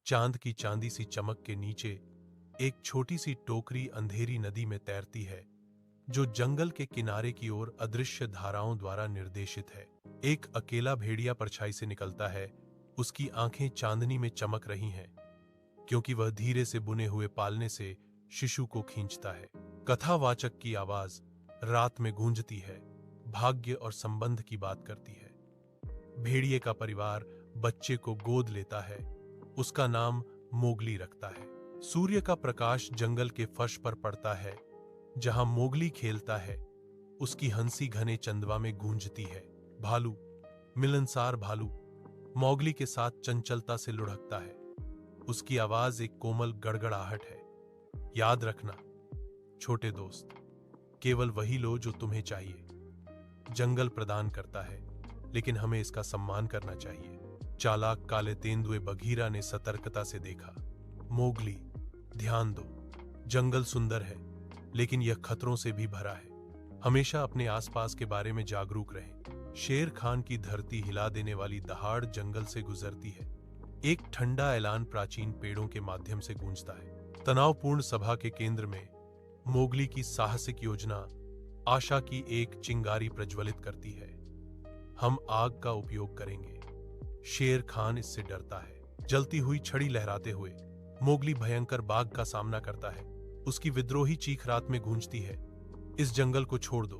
चांद की चांदी सी चमक के नीचे एक छोटी सी टोकरी अंधेरी नदी में तैरती है, जो जंगल के किनारे की ओर अदृश्य धाराओं द्वारा निर्देशित है। एक अकेला भेड़िया परछाई से निकलता है। उसकी आंखें चांदनी में चमक रही हैं, क्योंकि वह धीरे से बुने हुए पालने से शिशु को खींचता है। कथावाचक की आवाज रात में गूंजती है, भाग्य और संबंध की बात करती है। भेड़िए का परिवार बच्चे को गोद लेता है। उसका नाम मोगली रखता है। सूर्य का प्रकाश जंगल के फर्श पर पड़ता है। जहां मोगली खेलता है, उसकी हंसी घने चंदवा में गूंजती है। भालू, मिलनसार भालू, मोगली के साथ चंचलता से लुढ़कता है। उसकी आवाज एक कोमल गड़गड़ाहट है। याद रखना छोटे दोस्त, केवल वही लो जो तुम्हें चाहिए। जंगल प्रदान करता है, लेकिन हमें इसका सम्मान करना चाहिए। चालाक काले तेंदुए बघीरा ने सतर्कता से देखा। मोगली, ध्यान दो, जंगल सुंदर है, लेकिन यह खतरों से भी भरा है। हमेशा अपने आसपास के बारे में जागरूक रहें। शेर खान की धरती हिला देने वाली दहाड़ जंगल से गुजरती है। एक ठंडा ऐलान प्राचीन पेड़ों के माध्यम से गूंजता है। तनावपूर्ण सभा के केंद्र में मोगली की साहसिक योजना आशा की एक चिंगारी प्रज्वलित करती है। हम आग का उपयोग करेंगे। शेर खान इससे डरता है। जलती हुई छड़ी लहराते हुए मोगली भयंकर बाघ का सामना करता है। उसकी विद्रोही चीख रात में गूंजती है, इस जंगल को छोड़ दो,